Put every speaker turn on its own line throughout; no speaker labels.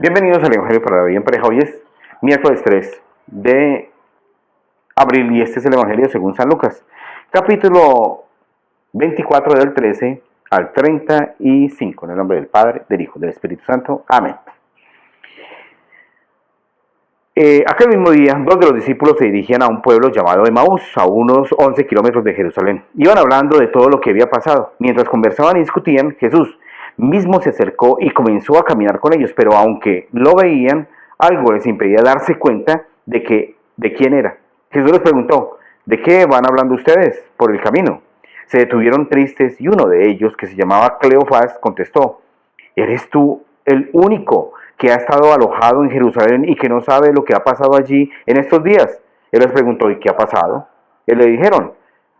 Bienvenidos al Evangelio para la Vida en Pareja. Hoy es miércoles 3 de abril y este es el Evangelio según San Lucas, capítulo 24 del 13 al 35, en el nombre del Padre, del Hijo, del Espíritu Santo. Amén. Aquel mismo día, dos de los discípulos se dirigían a un pueblo llamado Emaús, a unos 11 kilómetros de Jerusalén. Iban hablando de todo lo que había pasado. Mientras conversaban y discutían, Jesús mismo se acercó y comenzó a caminar con ellos, pero aunque lo veían, algo les impedía darse cuenta de quién era. Jesús les preguntó: ¿de qué van hablando ustedes por el camino? Se detuvieron tristes y uno de ellos, que se llamaba Cleofás, contestó: ¿eres tú el único que ha estado alojado en Jerusalén y que no sabe lo que ha pasado allí en estos días? Él les preguntó: ¿y qué ha pasado? Él le dijeron: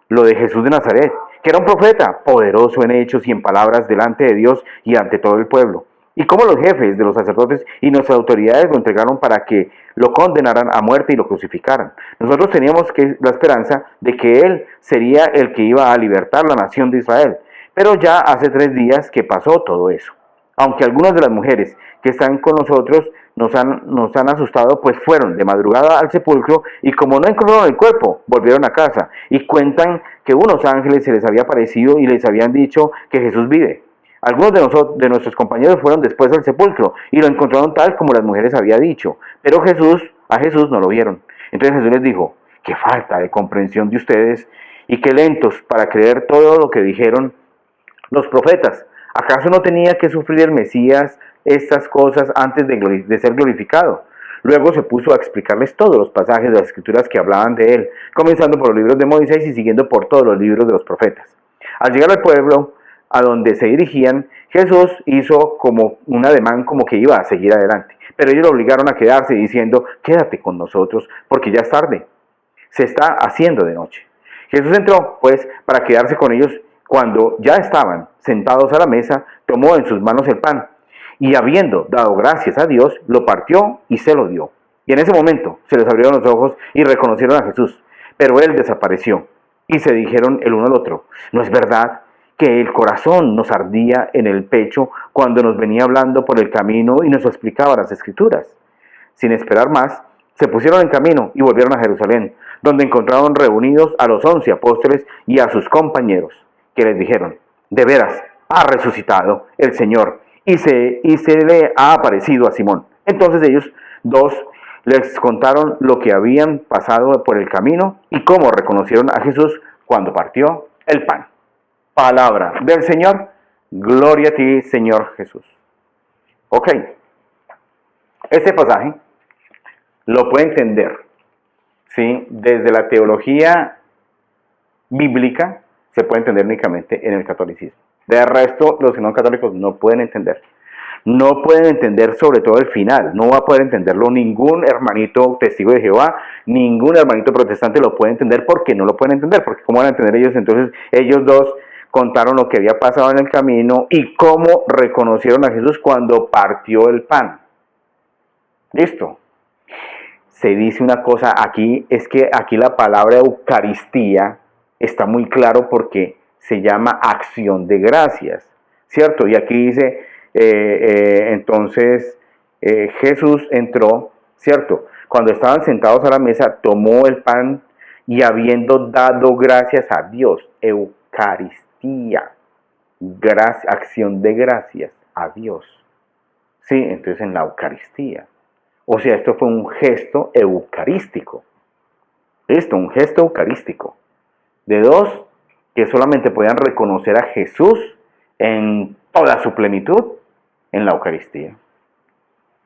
lo de Jesús de Nazaret, que era un profeta, poderoso en hechos y en palabras delante de Dios y ante todo el pueblo. Y cómo los jefes de los sacerdotes y nuestras autoridades lo entregaron para que lo condenaran a muerte y lo crucificaran. Nosotros teníamos la esperanza de que Él sería el que iba a libertar la nación de Israel. Pero ya hace 3 días que pasó todo eso. Aunque algunas de las mujeres que están con nosotros nos han asustado, pues fueron de madrugada al sepulcro y como no encontraron el cuerpo, volvieron a casa y cuentan que unos ángeles se les había aparecido y les habían dicho que Jesús vive. Algunos de nuestros compañeros fueron después al sepulcro y lo encontraron tal como las mujeres habían dicho, pero a Jesús no lo vieron. Entonces Jesús les dijo: qué falta de comprensión de ustedes y qué lentos para creer todo lo que dijeron los profetas. ¿Acaso no tenía que sufrir el Mesías estas cosas antes de ser glorificado? Luego se puso a explicarles todos los pasajes de las Escrituras que hablaban de él, comenzando por los libros de Moisés y siguiendo por todos los libros de los profetas. Al llegar al pueblo a donde se dirigían, Jesús hizo como un ademán como que iba a seguir adelante, pero ellos lo obligaron a quedarse diciendo: quédate con nosotros porque ya es tarde, se está haciendo de noche. Jesús entró pues para quedarse con ellos. Cuando ya estaban sentados a la mesa, tomó en sus manos el pan y, habiendo dado gracias a Dios, lo partió y se lo dio. Y en ese momento se les abrieron los ojos y reconocieron a Jesús, pero él desapareció. Y se dijeron el uno al otro: ¿no es verdad que el corazón nos ardía en el pecho cuando nos venía hablando por el camino y nos explicaba las Escrituras? Sin esperar más, se pusieron en camino y volvieron a Jerusalén, donde encontraron reunidos a los 11 apóstoles y a sus compañeros, que les dijeron: de veras, ha resucitado el Señor y se le ha aparecido a Simón. Entonces ellos dos les contaron lo que habían pasado por el camino y cómo reconocieron a Jesús cuando partió el pan. Palabra del Señor. Gloria a ti, Señor Jesús. Ok, este pasaje lo puede entender, ¿sí?, desde la teología bíblica. Se puede entender únicamente en el catolicismo. De resto, los que no católicos no pueden entender. No pueden entender sobre todo el final. No va a poder entenderlo ningún hermanito testigo de Jehová, ningún hermanito protestante lo puede entender porque no lo pueden entender. Porque ¿cómo van a entender ellos? Entonces ellos dos contaron lo que había pasado en el camino y cómo reconocieron a Jesús cuando partió el pan. Listo. Se dice una cosa aquí, es que aquí la palabra Eucaristía está muy claro porque se llama acción de gracias, ¿cierto? Y aquí dice, entonces Jesús entró, ¿cierto? Cuando estaban sentados a la mesa, tomó el pan y habiendo dado gracias a Dios, Eucaristía, acción de gracias a Dios, ¿sí? Entonces en la Eucaristía. O sea, esto fue un gesto eucarístico. Un gesto eucarístico. De dos que solamente podían reconocer a Jesús en toda su plenitud en la Eucaristía.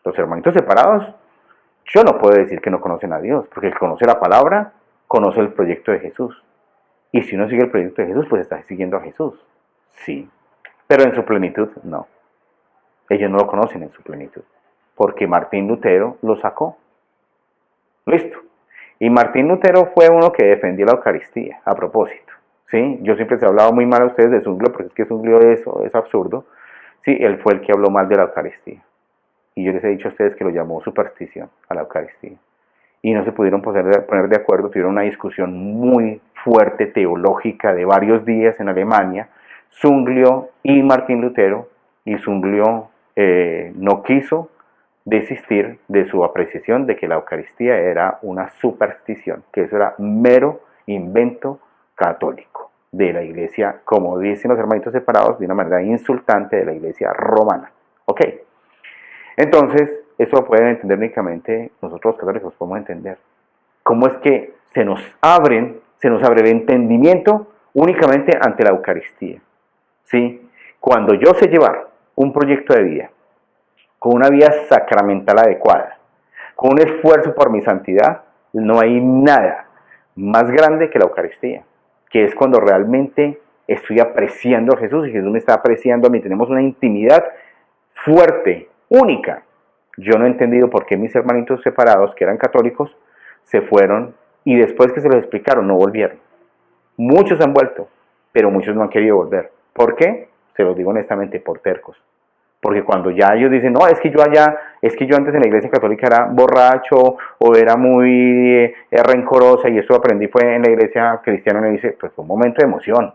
Los hermanitos separados, yo no puedo decir que no conocen a Dios, porque el que conoce la palabra, conoce el proyecto de Jesús. Y si uno sigue el proyecto de Jesús, pues está siguiendo a Jesús. Sí, pero en su plenitud no. Ellos no lo conocen en su plenitud, porque Martín Lutero lo sacó. Listo. Y Martín Lutero fue uno que defendió la Eucaristía, a propósito. ¿Sí? Yo siempre he hablado muy mal a ustedes de Zwinglio, porque es que Zwinglio es absurdo. Sí, él fue el que habló mal de la Eucaristía. Y yo les he dicho a ustedes que lo llamó superstición a la Eucaristía. Y no se pudieron poner de acuerdo, tuvieron una discusión muy fuerte teológica de varios días en Alemania, Zwinglio y Martín Lutero, y Zwinglio no quiso desistir de su apreciación de que la Eucaristía era una superstición, que eso era mero invento católico de la iglesia, como dicen los hermanitos separados, de una manera insultante de la iglesia romana. Ok, entonces eso lo pueden entender únicamente nosotros los católicos, podemos entender cómo es que se nos abre el entendimiento únicamente ante la Eucaristía. ¿Sí? Cuando yo sé llevar un proyecto de vida con una vida sacramental adecuada, con un esfuerzo por mi santidad, no hay nada más grande que la Eucaristía, que es cuando realmente estoy apreciando a Jesús y Jesús me está apreciando a mí. Tenemos una intimidad fuerte, única. Yo no he entendido por qué mis hermanitos separados, que eran católicos, se fueron y después que se los explicaron no volvieron. Muchos han vuelto, pero muchos no han querido volver. ¿Por qué? Se los digo honestamente, por tercos. Porque cuando ya ellos dicen, no, es que yo antes en la iglesia católica era borracho o era muy rencorosa y eso lo aprendí fue en la iglesia cristiana, me dice, pues fue un momento de emoción.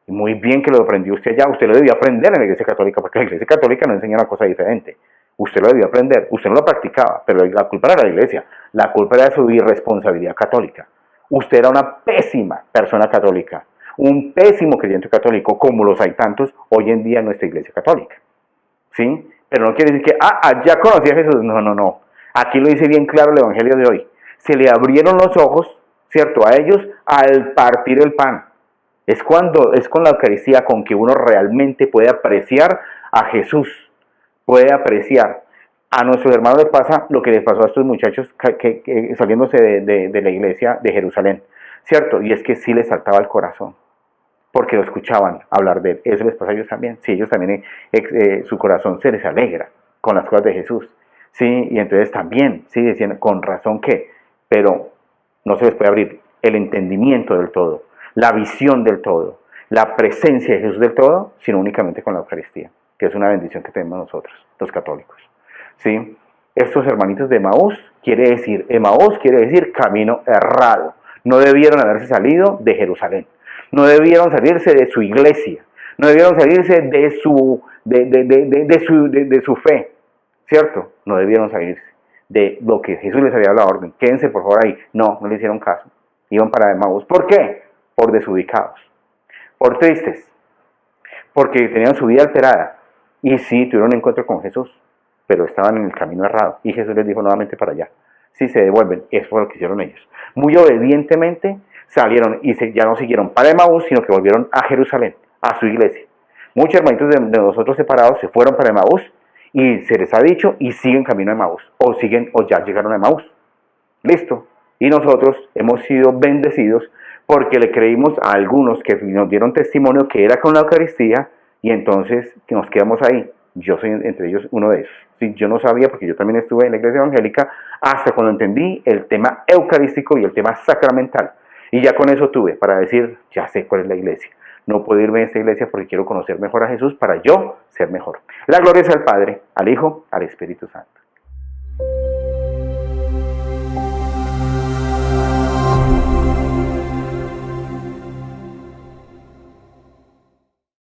Y muy bien que lo aprendió usted allá, usted lo debió aprender en la iglesia católica, porque la iglesia católica no enseña una cosa diferente. Usted lo debió aprender, usted no lo practicaba, pero la culpa no era la iglesia, la culpa era de su irresponsabilidad católica. Usted era una pésima persona católica, un pésimo creyente católico, como los hay tantos hoy en día en nuestra iglesia católica. ¿Sí? Pero no quiere decir que, ya conocí a Jesús. No. Aquí lo dice bien claro el Evangelio de hoy. Se le abrieron los ojos, ¿cierto?, a ellos al partir el pan. Es con la Eucaristía con que uno realmente puede apreciar a Jesús, puede apreciar. A nuestros hermanos les pasa lo que les pasó a estos muchachos que saliéndose de la iglesia de Jerusalén, ¿cierto? Y es que sí les saltaba el corazón, porque lo escuchaban hablar de él. Eso les pasa a ellos también. Sí, ellos también, su corazón se les alegra con las cosas de Jesús. Sí, y entonces también, sí, decían, con razón que, pero no se les puede abrir el entendimiento del todo, la visión del todo, la presencia de Jesús del todo, sino únicamente con la Eucaristía, que es una bendición que tenemos nosotros, los católicos. Sí, estos hermanitos de Emaús Emaús quiere decir camino errado. No debieron haberse salido de Jerusalén. No debieron salirse de su iglesia, no debieron salirse de su fe, ¿cierto? No debieron salirse de lo que Jesús les había dado la orden. Quédense por favor ahí. No le hicieron caso. Iban para Emaús. ¿Por qué? Por desubicados, por tristes, porque tenían su vida alterada. Y sí, tuvieron un encuentro con Jesús, pero estaban en el camino errado. Y Jesús les dijo nuevamente para allá. Si se devuelven, eso fue lo que hicieron ellos. Muy obedientemente salieron y ya no siguieron para Emaús, sino que volvieron a Jerusalén, a su iglesia. Muchos hermanitos de nosotros separados se fueron para Emaús y se les ha dicho y siguen camino a Emaús, o ya llegaron a Emaús. Listo. Y nosotros hemos sido bendecidos porque le creímos a algunos que nos dieron testimonio que era con la Eucaristía y entonces que nos quedamos ahí. Yo soy entre ellos uno de esos. Sí, yo no sabía porque yo también estuve en la iglesia evangélica hasta cuando entendí el tema eucarístico y el tema sacramental. Y ya con eso tuve para decir, ya sé cuál es la iglesia. No puedo irme a esta iglesia porque quiero conocer mejor a Jesús para yo ser mejor. La gloria es al Padre, al Hijo, al Espíritu Santo.